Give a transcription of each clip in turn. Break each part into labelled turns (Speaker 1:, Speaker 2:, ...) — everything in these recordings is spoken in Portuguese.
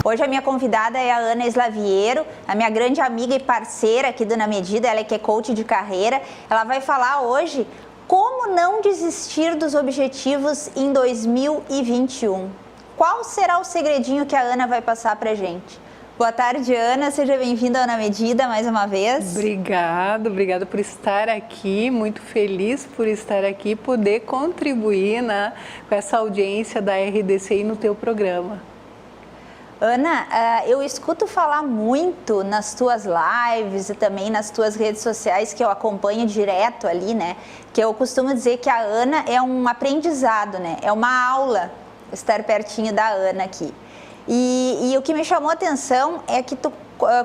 Speaker 1: Hoje a minha convidada é a Ana Slaviero, a minha grande amiga e parceira aqui do Na Medida, ela que é coach de carreira. Ela vai falar hoje como não desistir dos objetivos em 2021. Qual será o segredinho que a Ana vai passar pra gente? Boa tarde, Ana. Seja bem-vinda ao Na Medida mais uma vez.
Speaker 2: Obrigada por estar aqui. Muito feliz por estar aqui, poder contribuir com essa audiência da RDCI no teu programa.
Speaker 1: Ana, eu escuto falar muito nas tuas lives e também nas tuas redes sociais, que eu acompanho direto ali, né? Que eu costumo dizer que a Ana é um aprendizado, né? É uma aula estar pertinho da Ana aqui. E o que me chamou a atenção é que tu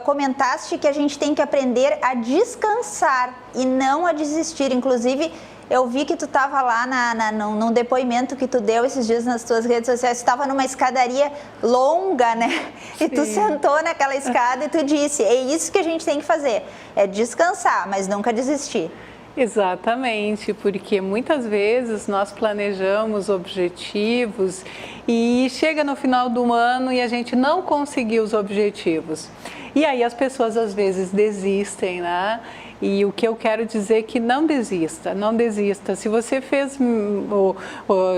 Speaker 1: comentaste que a gente tem que aprender a descansar e não a desistir. Inclusive, eu vi que tu estava lá num depoimento que tu deu esses dias nas tuas redes sociais, tu estava numa escadaria longa, né? E tu sentou naquela escada e tu disse, é isso que a gente tem que fazer, é descansar, mas nunca desistir.
Speaker 2: Exatamente, porque muitas vezes nós planejamos objetivos e chega no final do ano e a gente não conseguiu os objetivos. E aí as pessoas às vezes desistem, né? E o que eu quero dizer é que não desista, não desista. Se você fez,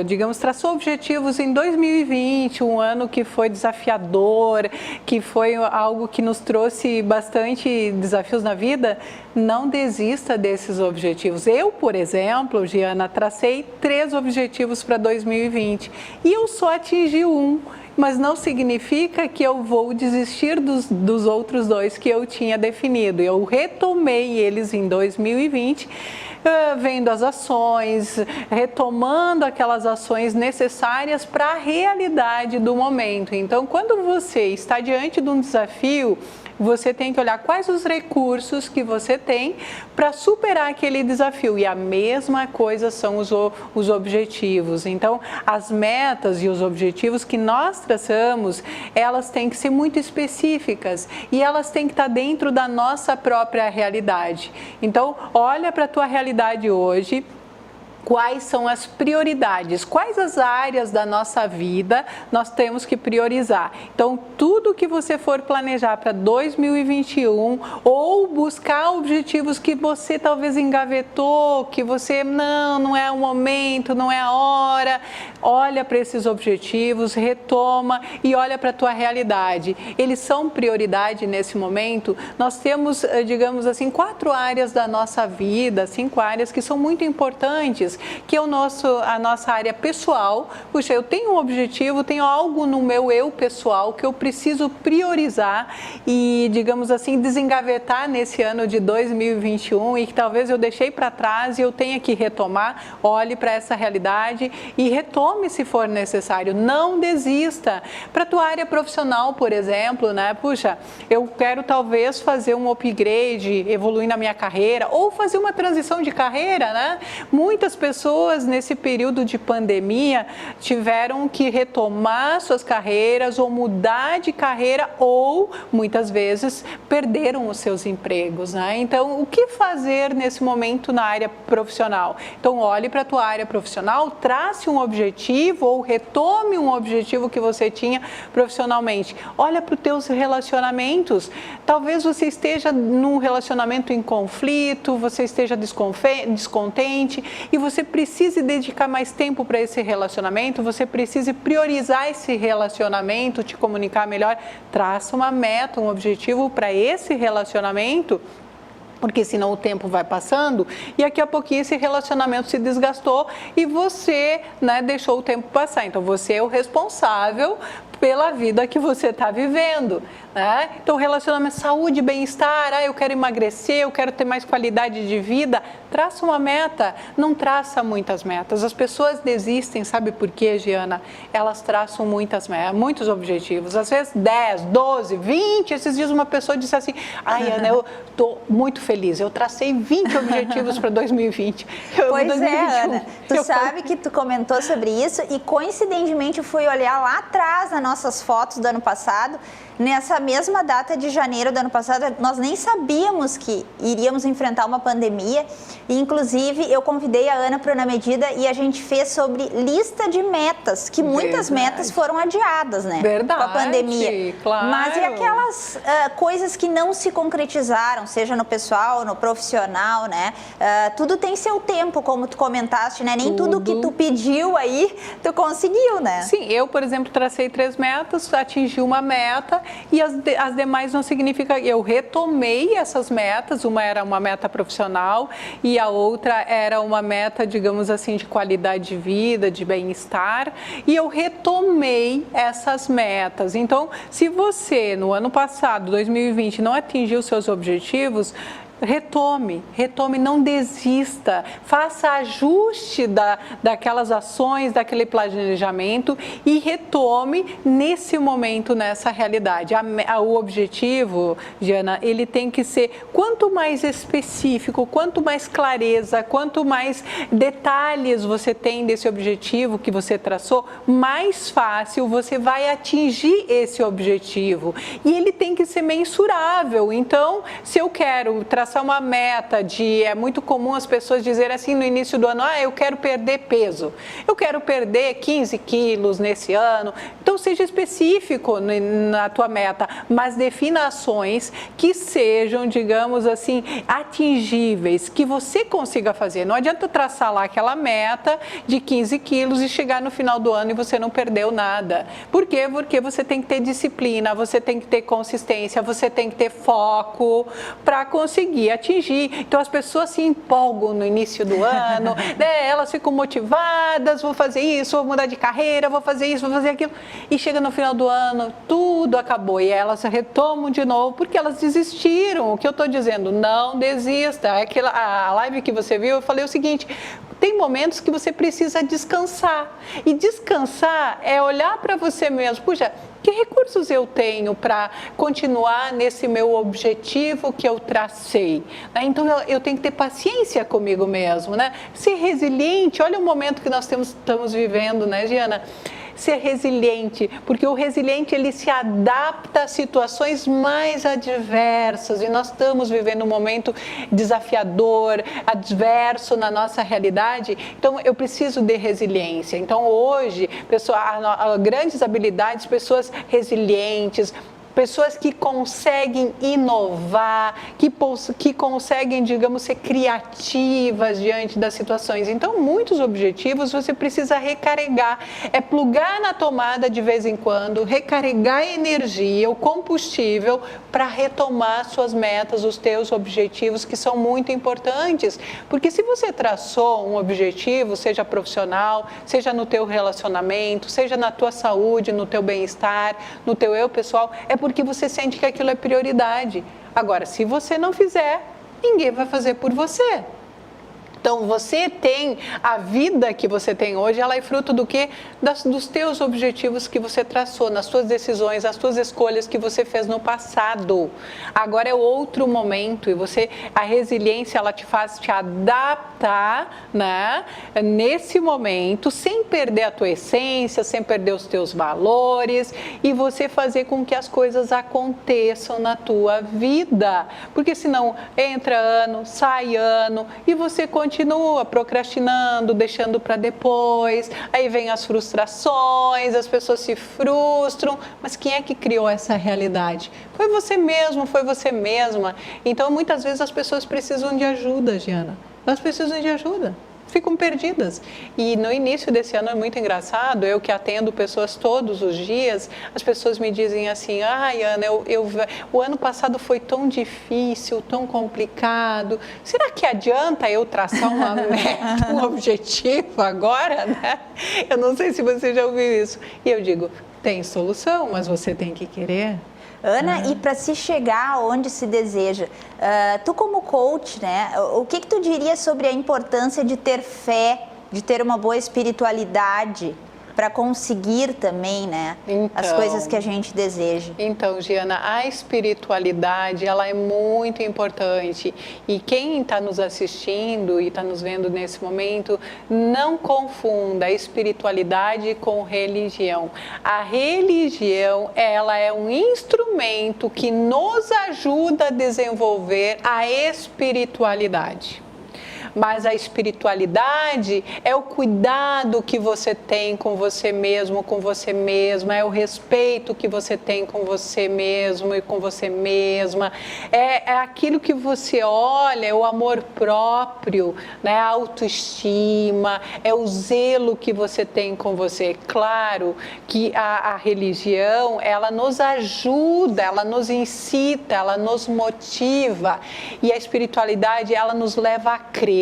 Speaker 2: digamos, traçou objetivos em 2020, um ano que foi desafiador, que foi algo que nos trouxe bastante desafios na vida, não desista desses objetivos. Eu, por exemplo, Giana, tracei 3 objetivos para 2020 e eu só atingi um. Mas não significa que eu vou desistir dos outros 2 que eu tinha definido. Eu retomei eles em 2020, vendo as ações, retomando aquelas ações necessárias para a realidade do momento. Então, quando você está diante de um desafio, você tem que olhar quais os recursos que você tem para superar aquele desafio. E a mesma coisa são os objetivos. Então, as metas e os objetivos que nós traçamos, elas têm que ser muito específicas e elas têm que estar dentro da nossa própria realidade. Então, olha para a tua realidade hoje. Quais são as prioridades, quais as áreas da nossa vida nós temos que priorizar. Então, tudo que você for planejar para 2021 ou buscar objetivos que você talvez engavetou, que você não é o momento, não é a hora, olha para esses objetivos, retoma e olha para a tua realidade. Eles são prioridade nesse momento. Nós temos, digamos assim, 4 áreas da nossa vida, 5 áreas que são muito importantes, que é a nossa área pessoal. Puxa, eu tenho um objetivo, tenho algo no meu eu pessoal que eu preciso priorizar e, digamos assim, desengavetar nesse ano de 2021 e que talvez eu deixei para trás e eu tenha que retomar. Olhe para essa realidade e retome se for necessário. Não desista. Para a tua área profissional, por exemplo, né? Puxa, eu quero talvez fazer um upgrade, evoluir na minha carreira ou fazer uma transição de carreira, né? Muitas pessoas nesse período de pandemia tiveram que retomar suas carreiras ou mudar de carreira ou muitas vezes perderam os seus empregos, né? Então, o que fazer nesse momento na área profissional? Então, olhe para a tua área profissional, trace um objetivo ou retome um objetivo que você tinha profissionalmente. Olha para os teus relacionamentos. Talvez você esteja num relacionamento em conflito, você esteja descontente e você precise dedicar mais tempo para esse relacionamento, você precise priorizar esse relacionamento, te comunicar melhor. Traça uma meta, um objetivo para esse relacionamento, porque senão o tempo vai passando e daqui a pouquinho esse relacionamento se desgastou e você, né, deixou o tempo passar. Então, você é o responsável pela vida que você está vivendo, né? Então, relacionamento, saúde, bem-estar, eu quero emagrecer, eu quero ter mais qualidade de vida. Traça uma meta, não traça muitas metas. As pessoas desistem, sabe por quê, Giana? Elas traçam muitos objetivos, às vezes 10, 12, 20. Esses dias uma pessoa disse assim, ai, Ana, eu estou muito feliz, eu tracei 20 objetivos para 2020.
Speaker 1: Pois 2021. Ana, tu sabe que tu comentou sobre isso e coincidentemente eu fui olhar lá atrás na nossas fotos do ano passado, nessa mesma data de janeiro do ano passado, nós nem sabíamos que iríamos enfrentar uma pandemia. E, inclusive, eu convidei a Ana para o Na Medida e a gente fez sobre lista de metas, que muitas metas foram adiadas, né?
Speaker 2: Verdade,
Speaker 1: com a pandemia.
Speaker 2: Claro.
Speaker 1: Mas e aquelas coisas que não se concretizaram, seja no pessoal, no profissional, né? Tudo tem seu tempo, como tu comentaste, né? Nem tudo que tu pediu aí, tu conseguiu, né?
Speaker 2: Sim, eu, por exemplo, tracei 3 metas, atingi uma meta e as demais não significa... Eu retomei essas metas, uma era uma meta profissional e a outra era uma meta, digamos assim, de qualidade de vida, de bem-estar, e eu retomei essas metas. Então, se você, no ano passado, 2020, não atingiu seus objetivos, retome, não desista, faça ajuste daquelas ações, daquele planejamento e retome nesse momento, nessa realidade. O objetivo, Diana, ele tem que ser quanto mais específico, quanto mais clareza, quanto mais detalhes você tem desse objetivo que você traçou, mais fácil você vai atingir esse objetivo. E ele tem que ser mensurável. Então, se eu quero traçar uma meta é muito comum as pessoas dizerem assim no início do ano, eu quero perder peso, eu quero perder 15 quilos nesse ano. Então seja específico na tua meta, mas defina ações que sejam, digamos assim, atingíveis, que você consiga fazer. Não adianta traçar lá aquela meta de 15 quilos e chegar no final do ano e você não perdeu nada. Por quê? Porque você tem que ter disciplina, você tem que ter consistência, você tem que ter foco para conseguir atingir. Então as pessoas se empolgam no início do ano, né? Elas ficam motivadas, vou fazer isso, vou mudar de carreira, vou fazer isso, vou fazer aquilo, e chega no final do ano, tudo acabou e elas retomam de novo porque elas desistiram. O que eu estou dizendo, não desista. A live que você viu, eu falei o seguinte: tem momentos que você precisa descansar, e descansar é olhar para você mesmo. Puxa, que recursos eu tenho para continuar nesse meu objetivo que eu tracei? Então, eu tenho que ter paciência comigo mesmo, né? Ser resiliente. Olha o momento que nós estamos vivendo, né, Giana? Ser resiliente, porque o resiliente ele se adapta a situações mais adversas, e nós estamos vivendo um momento desafiador, adverso na nossa realidade. Então eu preciso de resiliência. Então hoje, grandes habilidades, pessoas resilientes, pessoas que conseguem inovar, que conseguem, digamos, ser criativas diante das situações. Então, muitos objetivos você precisa recarregar, plugar na tomada de vez em quando, recarregar a energia, o combustível para retomar suas metas, os teus objetivos, que são muito importantes. Porque se você traçou um objetivo, seja profissional, seja no teu relacionamento, seja na tua saúde, no teu bem-estar, no teu eu pessoal, porque você sente que aquilo é prioridade. Agora, se você não fizer, ninguém vai fazer por você. Então, você tem a vida que você tem hoje, ela é fruto do quê? Dos teus objetivos que você traçou, nas suas decisões, as suas escolhas que você fez no passado. Agora é outro momento, e a resiliência, ela te faz te adaptar, né, nesse momento, sem perder a tua essência, sem perder os teus valores, e você fazer com que as coisas aconteçam na tua vida. Porque senão entra ano, sai ano, e você continua procrastinando, deixando para depois, aí vem as frustrações, as pessoas se frustram, mas quem é que criou essa realidade? Foi você mesmo, foi você mesma. Então, muitas vezes as pessoas precisam de ajuda, Giana. Elas precisam de ajuda. Ficam perdidas. E no início desse ano é muito engraçado, eu que atendo pessoas todos os dias, as pessoas me dizem assim, Ana, o ano passado foi tão difícil, tão complicado, será que adianta eu traçar uma meta, um objetivo agora, né? Eu não sei se você já ouviu isso. E eu digo, tem solução, mas você tem que querer.
Speaker 1: Ana, e para se chegar onde se deseja, tu como coach, né, o que tu diria sobre a importância de ter fé, de ter uma boa espiritualidade para conseguir também, né, as coisas que a gente deseja.
Speaker 2: Então, Giana, a espiritualidade, ela é muito importante. E quem está nos assistindo e está nos vendo nesse momento, não confunda a espiritualidade com religião. A religião, ela é um instrumento que nos ajuda a desenvolver a espiritualidade. Mas a espiritualidade é o cuidado que você tem com você mesmo, com você mesma, é o respeito que você tem com você mesmo e com você mesma, é aquilo que você olha, é o amor próprio, né? A autoestima, é o zelo que você tem com você. Claro que a religião, ela nos ajuda, ela nos incita, ela nos motiva, e a espiritualidade, ela nos leva a crer.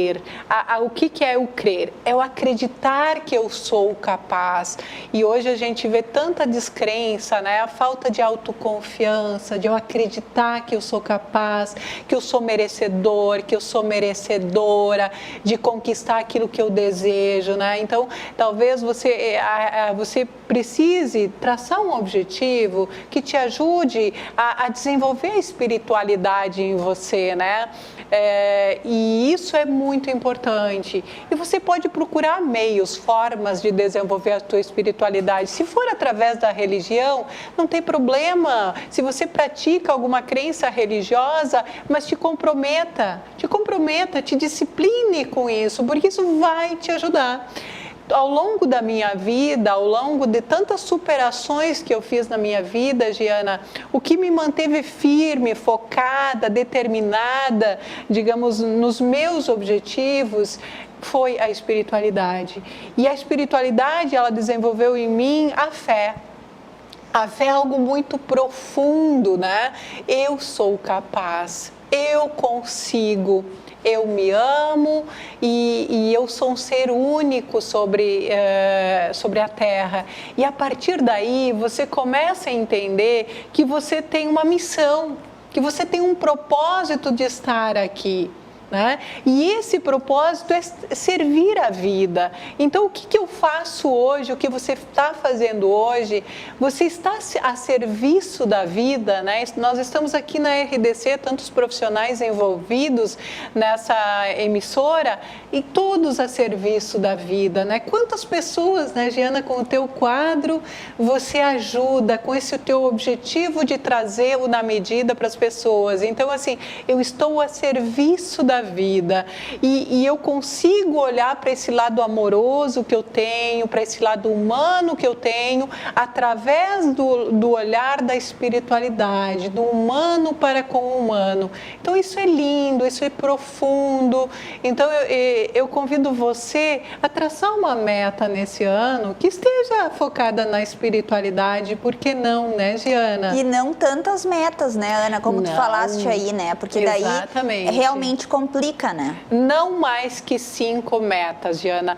Speaker 2: O que é o crer? É o acreditar que eu sou capaz. E hoje a gente vê tanta descrença, né? A falta de autoconfiança, de eu acreditar que eu sou capaz, que eu sou merecedor, que eu sou merecedora de conquistar aquilo que eu desejo, né? Então, talvez você precise traçar um objetivo que te ajude a desenvolver a espiritualidade em você, né? E isso é muito importante. E você pode procurar meios, formas de desenvolver a tua espiritualidade. Se for através da religião, não tem problema. Se você pratica alguma crença religiosa, mas te comprometa, te discipline com isso, porque isso vai te ajudar. Ao longo da minha vida, ao longo de tantas superações que eu fiz na minha vida, Giana, o que me manteve firme, focada, determinada, digamos, nos meus objetivos, foi a espiritualidade. E a espiritualidade, ela desenvolveu em mim a fé. A fé é algo muito profundo, né? Eu sou capaz, eu consigo. Eu me amo e eu sou um ser único sobre a Terra. E a partir daí você começa a entender que você tem uma missão, que você tem um propósito de estar aqui. Né? E esse propósito é servir a vida. Então, o que eu faço hoje, o que você está fazendo hoje, você está a serviço da vida, né? Nós estamos aqui na RDC, tantos profissionais envolvidos nessa emissora e todos a serviço da vida, né? Quantas pessoas, né, Giana, com o teu quadro, você ajuda com esse teu objetivo de trazer o na medida para as pessoas. Então, assim, eu estou a serviço da vida e eu consigo olhar para esse lado amoroso que eu tenho, para esse lado humano que eu tenho, através do olhar da espiritualidade, do humano para com o humano. Então isso é lindo, isso é profundo. Então eu convido você a traçar uma meta nesse ano que esteja focada na espiritualidade, por que não, né, Giana?
Speaker 1: E não tantas metas, né, Ana, como tu falaste aí, né? Porque daí realmente complica, né?
Speaker 2: Não mais que 5 metas, Giana.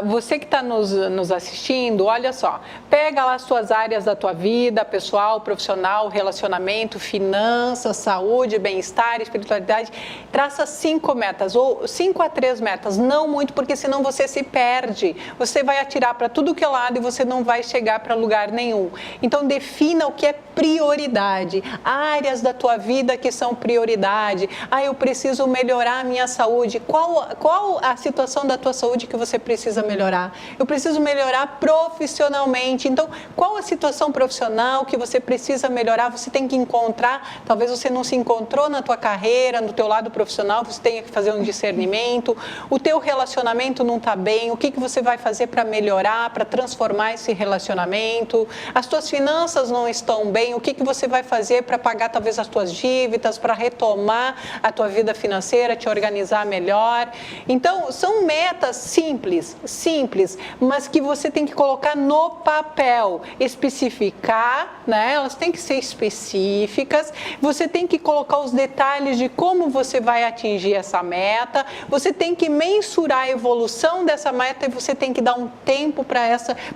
Speaker 2: Você que está nos assistindo, olha só, pega lá as suas áreas da tua vida, pessoal, profissional, relacionamento, finanças, saúde, bem-estar, espiritualidade, traça 5 metas, ou 5 a 3 metas, não muito, porque senão você se perde, você vai atirar para tudo que é lado e você não vai chegar para lugar nenhum. Então defina o que é prioridade, áreas da tua vida que são prioridade. Eu preciso melhorar a minha saúde. Qual a situação da tua saúde que você precisa melhorar? Eu preciso melhorar profissionalmente. Então, qual a situação profissional que você precisa melhorar? Você tem que encontrar, talvez você não se encontrou na tua carreira, no teu lado profissional, você tenha que fazer um discernimento. O teu relacionamento não está bem, o que você vai fazer para melhorar, para transformar esse relacionamento? As tuas finanças não estão bem, o que você vai fazer para pagar talvez as tuas dívidas, para retomar a tua vida financeira, te organizar melhor? Então, são metas simples, mas que você tem que colocar no papel, especificar, né? Elas têm que ser específicas, você tem que colocar os detalhes de como você vai atingir essa meta, você tem que mensurar a evolução dessa meta e você tem que dar um tempo para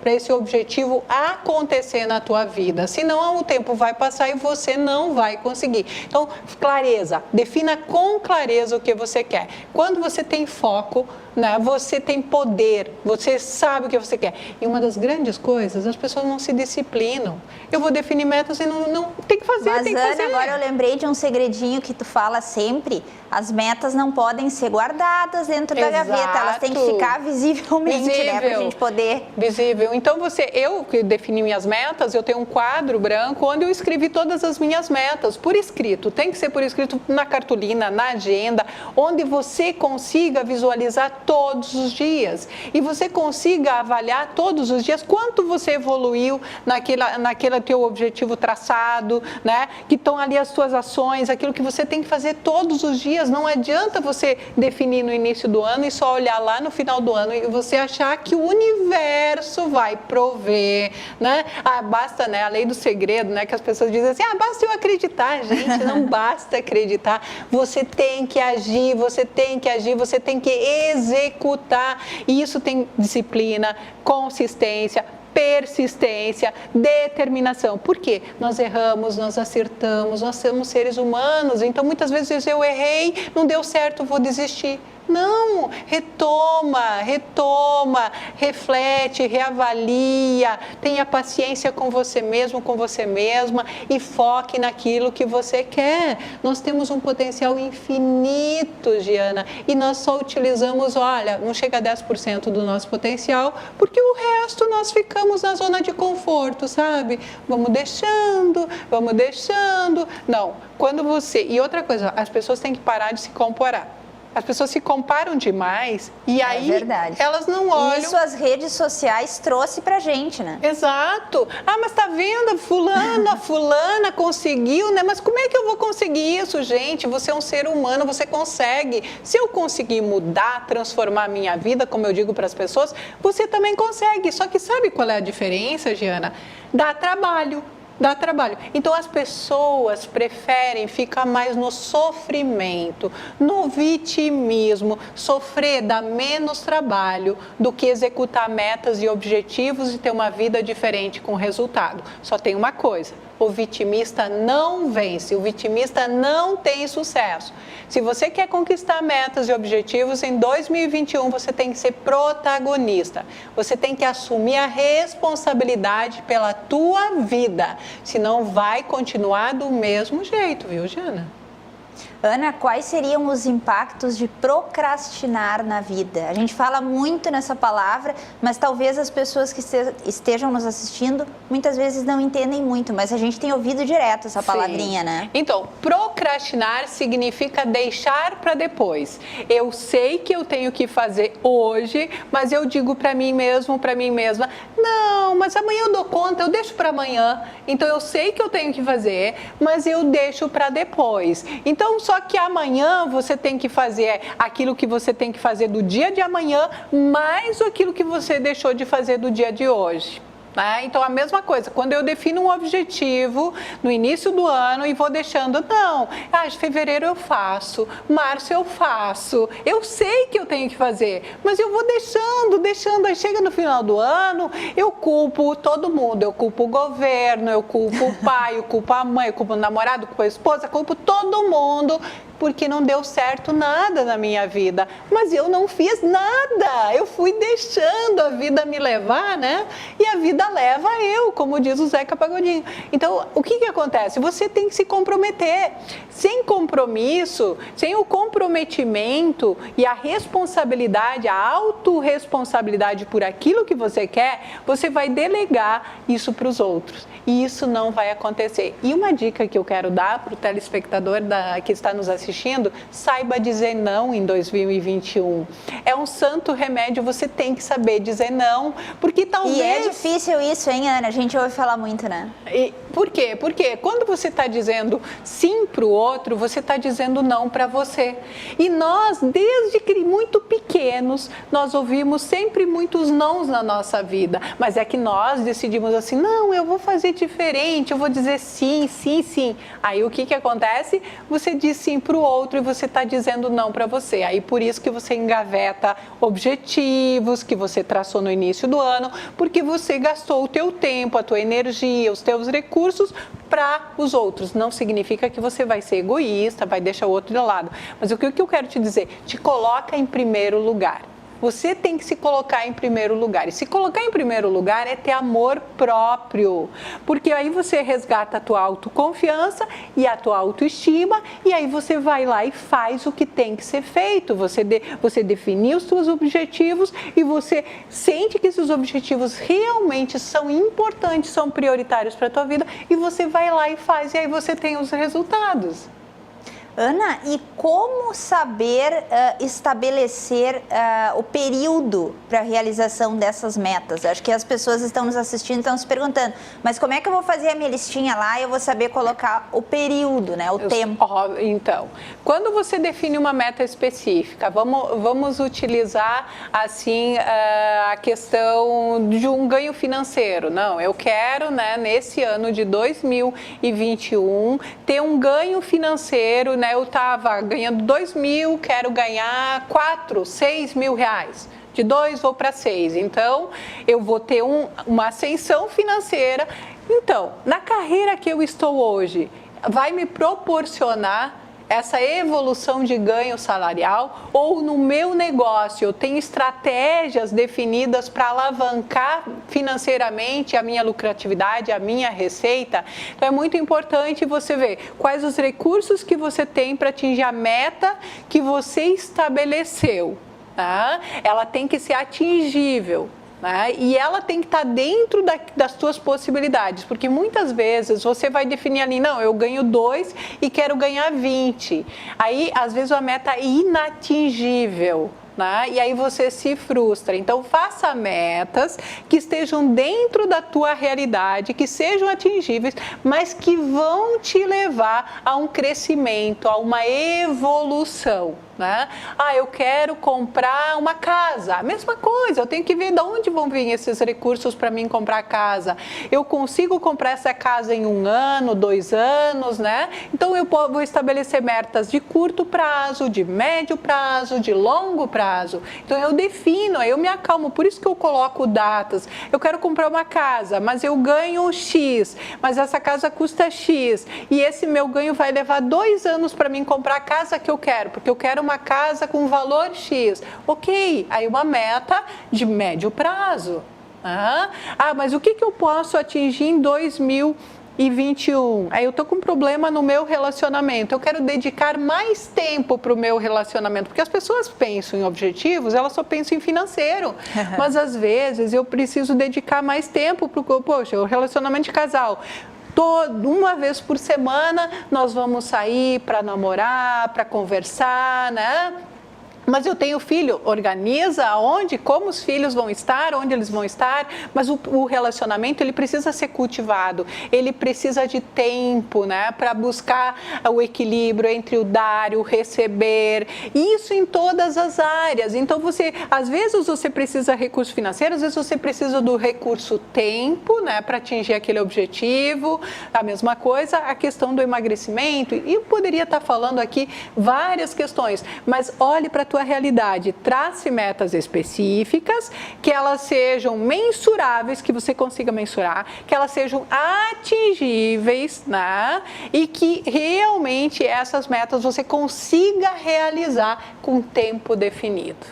Speaker 2: esse objetivo acontecer na tua vida, senão o tempo vai passar e você não vai conseguir. Então, clareza, defina com clareza o que você quer. Quando você tem foco, né? Você tem poder, você sabe o que você quer. E uma das grandes coisas, as pessoas não se disciplinam. Eu vou definir metas e não tem que fazer,
Speaker 1: Mas,
Speaker 2: tem que
Speaker 1: Ana,
Speaker 2: fazer.
Speaker 1: agora eu lembrei de um segredinho que tu fala sempre. As metas não podem ser guardadas dentro da gaveta, elas têm que ficar visivelmente, né, pra gente poder...
Speaker 2: Visível. Então, eu que defini minhas metas, eu tenho um quadro branco onde eu escrevi todas as minhas metas, por escrito. Tem que ser por escrito na cartolina, na agenda, onde você consiga visualizar todos os dias. E você consiga avaliar todos os dias quanto você evoluiu naquele teu objetivo traçado, né? Que estão ali as tuas ações, aquilo que você tem que fazer todos os dias. Não adianta você definir no início do ano e só olhar lá no final do ano e você achar que o universo vai prover, né? Basta, né? A lei do segredo, né? Que as pessoas dizem assim, basta eu acreditar. Gente, não basta acreditar. Você tem que agir, você tem que agir, você tem que executar. E isso tem disciplina, consistência, persistência, determinação. Por quê? Nós erramos, nós acertamos, nós somos seres humanos, então muitas vezes eu errei, não deu certo, vou desistir. Não, retoma, reflete, reavalia, tenha paciência com você mesmo, com você mesma e foque naquilo que você quer. Nós temos um potencial infinito, Giana, e nós só utilizamos, olha, não chega a 10% do nosso potencial, porque o resto nós ficamos na zona de conforto, sabe? Vamos deixando. Não, quando você... E outra coisa, as pessoas têm que parar de se comparar. As pessoas se comparam demais e aí elas não olham...
Speaker 1: Isso as redes sociais trouxe pra gente, né?
Speaker 2: Exato. Mas tá vendo? Fulana conseguiu, né? Mas como é que eu vou conseguir isso, gente? Você é um ser humano, você consegue. Se eu conseguir mudar, transformar a minha vida, como eu digo para as pessoas, você também consegue. Só que sabe qual é a diferença, Giana? Dá trabalho. Então, as pessoas preferem ficar mais no sofrimento, no vitimismo. Sofrer dá menos trabalho do que executar metas e objetivos e ter uma vida diferente com resultado. Só tem uma coisa: o vitimista não vence, o vitimista não tem sucesso. Se você quer conquistar metas e objetivos, em 2021 você tem que ser protagonista. Você tem que assumir a responsabilidade pela tua vida. Senão vai continuar do mesmo jeito, viu, Giana?
Speaker 1: Ana, quais seriam os impactos de procrastinar na vida? A gente fala muito nessa palavra, mas talvez as pessoas que estejam nos assistindo muitas vezes não entendem muito, mas a gente tem ouvido direto essa palavrinha, né?
Speaker 2: Então, procrastinar significa deixar para depois. Eu sei que eu tenho que fazer hoje, mas eu digo para mim mesmo, para mim mesma, não, mas amanhã eu dou conta, eu deixo para amanhã. Então, eu sei que eu tenho que fazer, mas eu deixo para depois. Então, só que amanhã você tem que fazer aquilo que você tem que fazer do dia de amanhã, mais aquilo que você deixou de fazer do dia de hoje. Então, a mesma coisa, quando eu defino um objetivo no início do ano e vou deixando, de fevereiro eu faço, março eu faço, eu sei que eu tenho que fazer, mas eu vou deixando, aí chega no final do ano, eu culpo todo mundo, eu culpo o governo, eu culpo o pai, eu culpo a mãe, eu culpo o namorado, eu culpo a esposa, eu culpo todo mundo, porque não deu certo nada na minha vida, mas eu não fiz nada, eu fui deixando a vida me levar, né? E a vida leva eu, como diz o Zeca Pagodinho. Então, o que acontece? Você tem que se comprometer. Sem compromisso, sem o comprometimento e a responsabilidade, a autorresponsabilidade por aquilo que você quer, você vai delegar isso para os outros. E isso não vai acontecer. E uma dica que eu quero dar para o telespectador que está nos assistindo, saiba dizer não em 2021. É um santo remédio, você tem que saber dizer não, porque talvez...
Speaker 1: E é difícil isso, hein, Ana? A gente ouve falar muito, né?
Speaker 2: Por quê? Porque quando você está dizendo sim para o outro, você está dizendo não para você. E nós, desde que muito pequenos, nós ouvimos sempre muitos nãos na nossa vida. Mas é que nós decidimos assim, não, eu vou fazer diferente, eu vou dizer sim, sim, sim. Aí o que acontece? Você diz sim para o outro e você está dizendo não para você. Aí por isso que você engaveta objetivos que você traçou no início do ano, porque você gastou o teu tempo, a tua energia, os teus recursos para os outros. Não significa que você vai ser egoísta, vai deixar o outro de lado. Mas o que eu quero te dizer? Te coloca em primeiro lugar. Você tem que se colocar em primeiro lugar. E se colocar em primeiro lugar é ter amor próprio. Porque aí você resgata a tua autoconfiança e a tua autoestima. E aí você vai lá e faz o que tem que ser feito. Você definiu os seus objetivos e você sente que esses objetivos realmente são importantes, são prioritários para a tua vida. E você vai lá e faz. E aí você tem os resultados.
Speaker 1: Ana, e como saber estabelecer o período para a realização dessas metas? Acho que as pessoas estão nos assistindo, estão se perguntando, mas como é que eu vou fazer a minha listinha lá e eu vou saber colocar o período, né, o tempo?
Speaker 2: Então, quando você define uma meta específica, vamos utilizar assim a questão de um ganho financeiro. Não, eu quero, né, nesse ano de 2021 ter um ganho financeiro, né? Eu estava ganhando 2 mil, quero ganhar 4, 6 mil reais. De 2 vou para 6. Então, eu vou ter uma ascensão financeira. Então, na carreira que eu estou hoje, vai me proporcionar essa evolução de ganho salarial, ou no meu negócio eu tenho estratégias definidas para alavancar financeiramente a minha lucratividade, a minha receita. Então é muito importante você ver quais os recursos que você tem para atingir a meta que você estabeleceu. Tá? Ela tem que ser atingível. Né? E ela tem que estar dentro das suas possibilidades, porque muitas vezes você vai definir ali, não, eu ganho 2 e quero ganhar 20. Aí, às vezes, a meta é inatingível. Né? E aí você se frustra. Então, faça metas que estejam dentro da tua realidade, que sejam atingíveis, mas que vão te levar a um crescimento, a uma evolução. Né? Eu quero comprar uma casa, a mesma coisa, eu tenho que ver de onde vão vir esses recursos para mim comprar casa. Eu consigo comprar essa casa em 1 ano, 2 anos, né? Então eu vou estabelecer metas de curto prazo, de médio prazo, de longo prazo. Então eu defino, eu me acalmo, por isso que eu coloco datas. Eu quero comprar uma casa, mas eu ganho X, mas essa casa custa X, e esse meu ganho vai levar 2 anos para mim comprar a casa que eu quero, porque eu quero uma casa com valor X. Ok, aí uma meta de médio prazo. Mas o que eu posso atingir em 2021? Aí eu tô com um problema no meu relacionamento. Eu quero dedicar mais tempo para o meu relacionamento, porque as pessoas pensam em objetivos, elas só pensam em financeiro. Mas às vezes eu preciso dedicar mais tempo para o relacionamento de casal. Uma vez por semana nós vamos sair para namorar, para conversar, né? Mas eu tenho filho, organiza aonde, como os filhos vão estar, onde eles vão estar, mas o relacionamento ele precisa ser cultivado, ele precisa de tempo, né, para buscar o equilíbrio entre o dar e o receber, isso em todas as áreas. Então às vezes você precisa de recurso financeiro, às vezes você precisa do recurso tempo, né, para atingir aquele objetivo. A mesma coisa, a questão do emagrecimento, e eu poderia estar falando aqui várias questões, mas olhe para a tua realidade, trace metas específicas, que elas sejam mensuráveis, que você consiga mensurar, que elas sejam atingíveis, né? E que realmente essas metas você consiga realizar com tempo definido.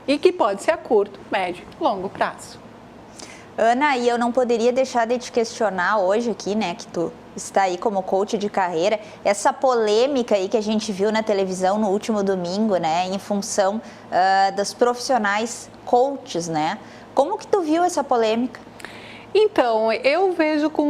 Speaker 2: E que pode ser a curto, médio, longo prazo.
Speaker 1: Ana, e eu não poderia deixar de te questionar hoje aqui, né, que tu está aí como coach de carreira, essa polêmica aí que a gente viu na televisão no último domingo, né, em função dos profissionais coaches, né? Como que tu viu essa polêmica?
Speaker 2: Então, eu vejo com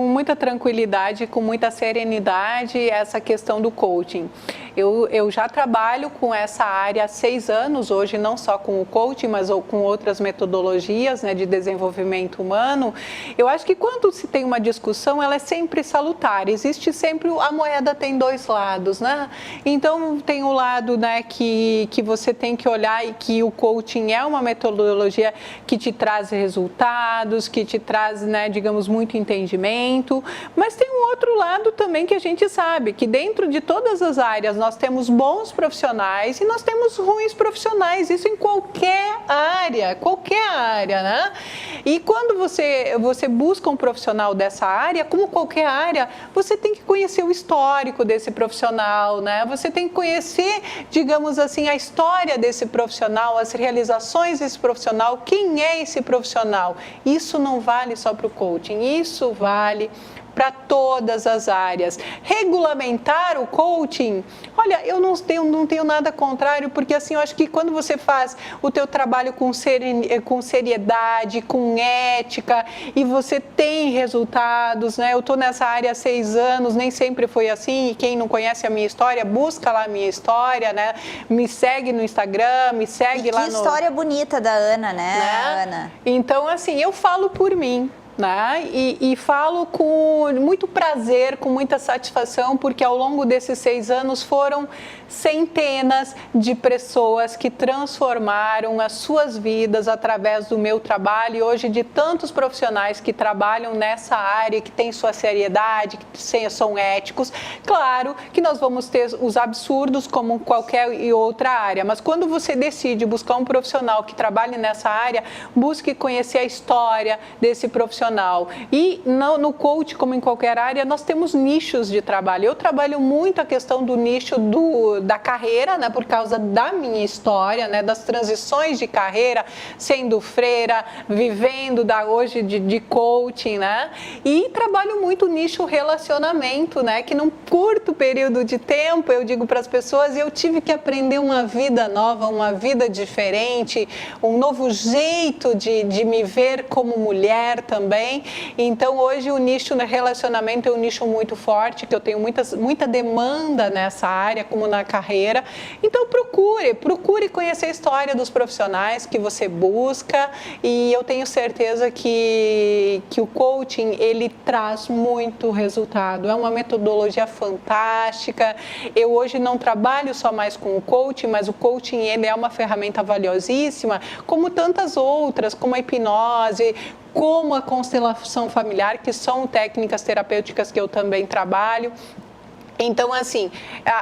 Speaker 2: muita tranquilidade, com muita serenidade essa questão do coaching. Eu já trabalho com essa área há 6 anos, hoje não só com o coaching, mas com outras metodologias, né, de desenvolvimento humano. Eu acho que quando se tem uma discussão, ela é sempre salutar, existe sempre, a moeda tem 2 lados, né? Então tem o lado, né, que você tem que olhar e que o coaching é uma metodologia que te traz resultados, que te traz, né, digamos, muito entendimento, mas tem um outro lado também que a gente sabe, que dentro de todas as áreas nós temos bons profissionais e nós temos ruins profissionais, isso em qualquer área, né? E quando você busca um profissional dessa área, como qualquer área, você tem que conhecer o histórico desse profissional, né? Você tem que conhecer, digamos assim, a história desse profissional, as realizações desse profissional, quem é esse profissional. Isso não vale só para o coaching, isso vale para todas as áreas. Regulamentar o coaching, olha, eu não tenho nada contrário, porque assim, eu acho que quando você faz o teu trabalho com seriedade, com ética, e você tem resultados, né? Eu estou nessa área há 6 anos, nem sempre foi assim, e quem não conhece a minha história, busca lá a minha história, né? Me segue no Instagram, me segue lá no...
Speaker 1: Que história bonita da Ana, né, Ana?
Speaker 2: Então, assim, eu falo por mim. Né? E falo com muito prazer, com muita satisfação, porque ao longo desses 6 anos foram centenas de pessoas que transformaram as suas vidas através do meu trabalho, e hoje de tantos profissionais que trabalham nessa área, que têm sua seriedade, que são éticos. Claro que nós vamos ter os absurdos como qualquer outra área, mas quando você decide buscar um profissional que trabalhe nessa área, busque conhecer a história desse profissional. E no coach, como em qualquer área, nós temos nichos de trabalho. Eu trabalho muito a questão do nicho da carreira, né, por causa da minha história, né, das transições de carreira, sendo freira, vivendo hoje de coaching, né? E trabalho muito o nicho relacionamento, né, que num curto período de tempo, eu digo para as pessoas, eu tive que aprender uma vida nova, uma vida diferente, um novo jeito de me ver como mulher também. Então, hoje o nicho no relacionamento é um nicho muito forte, que eu tenho muita demanda nessa área, como na carreira. Então, procure conhecer a história dos profissionais que você busca, e eu tenho certeza que o coaching, ele traz muito resultado. É uma metodologia fantástica. Eu hoje não trabalho só mais com o coaching, mas o coaching, ele é uma ferramenta valiosíssima, como tantas outras, como a hipnose, como a constelação familiar, que são técnicas terapêuticas que eu também trabalho. Então, assim,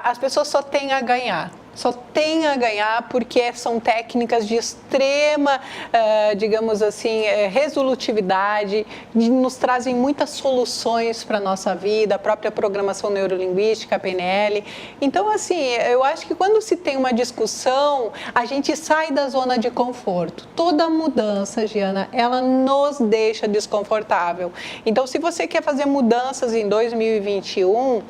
Speaker 2: as pessoas só têm a ganhar. Só tem a ganhar, porque são técnicas de extrema, digamos assim, resolutividade, nos trazem muitas soluções para a nossa vida, a própria programação neurolinguística, a PNL. Então, assim, eu acho que quando se tem uma discussão, a gente sai da zona de conforto. Toda mudança, Giana, ela nos deixa desconfortável. Então, se você quer fazer mudanças em 2021,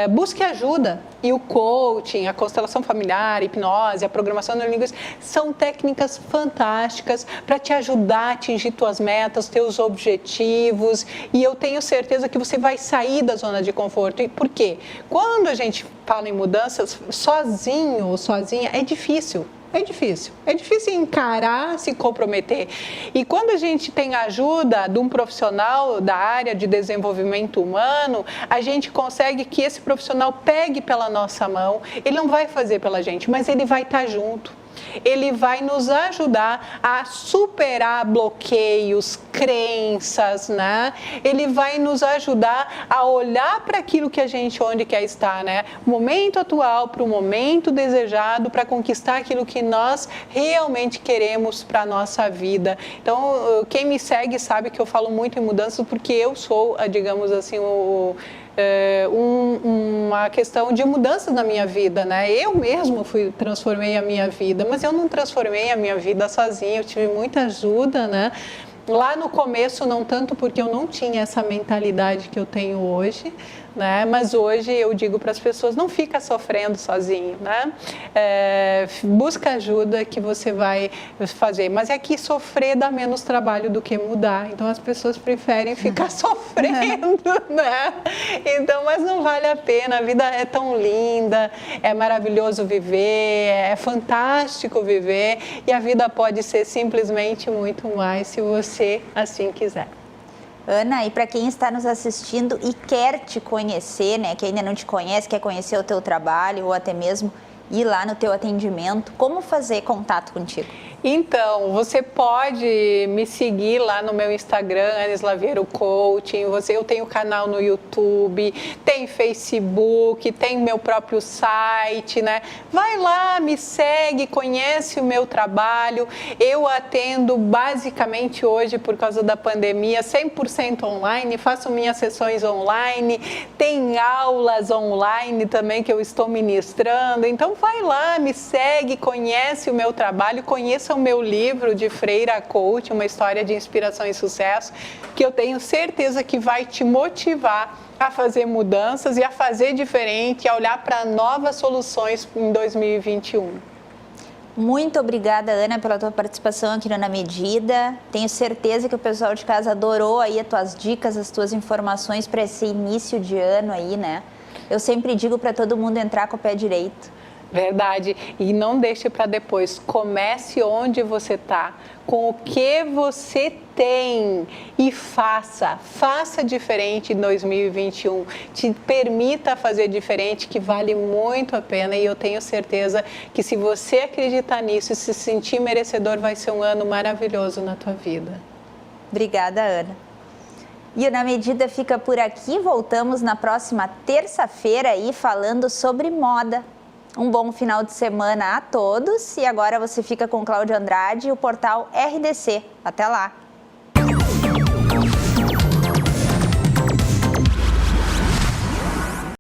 Speaker 2: busque ajuda. E o coaching, a constelação familiar, a hipnose, a programação neurolinguística são técnicas fantásticas para te ajudar a atingir tuas metas, teus objetivos, e eu tenho certeza que você vai sair da zona de conforto. E por quê? Quando a gente fala em mudanças, sozinho ou sozinha, é difícil. É difícil encarar, se comprometer. E quando a gente tem a ajuda de um profissional da área de desenvolvimento humano, a gente consegue que esse profissional pegue pela nossa mão. Ele não vai fazer pela gente, mas ele vai estar junto. Ele vai nos ajudar a superar bloqueios, crenças, né? Ele vai nos ajudar a olhar para aquilo que a gente onde quer estar, né? O momento atual para o momento desejado, para conquistar aquilo que nós realmente queremos para a nossa vida. Então, quem me segue sabe que eu falo muito em mudanças, porque eu sou, digamos assim, uma questão de mudanças na minha vida, né? Eu mesmo transformei a minha vida, mas eu não transformei a minha vida sozinha, eu tive muita ajuda, né? Lá no começo, não tanto, porque eu não tinha essa mentalidade que eu tenho hoje, né? Mas hoje eu digo para as pessoas, não fica sofrendo sozinho, né? Busca ajuda que você vai fazer. Mas é que sofrer dá menos trabalho do que mudar. Então as pessoas preferem ficar sofrendo, né? Então, mas não vale a pena. A vida é tão linda, é maravilhoso viver, é fantástico viver, e a vida pode ser simplesmente muito mais se você assim quiser.
Speaker 1: Ana, e para quem está nos assistindo e quer te conhecer, né, que ainda não te conhece, quer conhecer o teu trabalho ou até mesmo ir lá no teu atendimento, como fazer contato contigo?
Speaker 2: Então, você pode me seguir lá no meu Instagram, Anis Laviero Coaching. Eu tenho canal no YouTube, tem Facebook, tem meu próprio site, né? Vai lá, me segue, conhece o meu trabalho. Eu atendo basicamente hoje, por causa da pandemia, 100% online, faço minhas sessões online, tem aulas online também que eu estou ministrando. Então, vai lá, me segue, conhece o meu trabalho, conheça o meu livro de Freira Coach, uma história de inspiração e sucesso, que eu tenho certeza que vai te motivar a fazer mudanças e a fazer diferente, a olhar para novas soluções em 2021.
Speaker 1: Muito obrigada, Ana, pela tua participação aqui no Na Medida. Tenho certeza que o pessoal de casa adorou aí as tuas dicas, as tuas informações para esse início de ano aí, né? Eu sempre digo para todo mundo entrar com o pé direito.
Speaker 2: Verdade. E não deixe para depois. Comece onde você está, com o que você tem e faça diferente em 2021. Te permita fazer diferente, que vale muito a pena. E eu tenho certeza que se você acreditar nisso e se sentir merecedor, vai ser um ano maravilhoso na tua vida.
Speaker 1: Obrigada, Ana. E o Na Medida fica por aqui. Voltamos na próxima terça-feira aí falando sobre moda. Um bom final de semana a todos e agora você fica com Cláudia Andrade e o portal RDC. Até lá!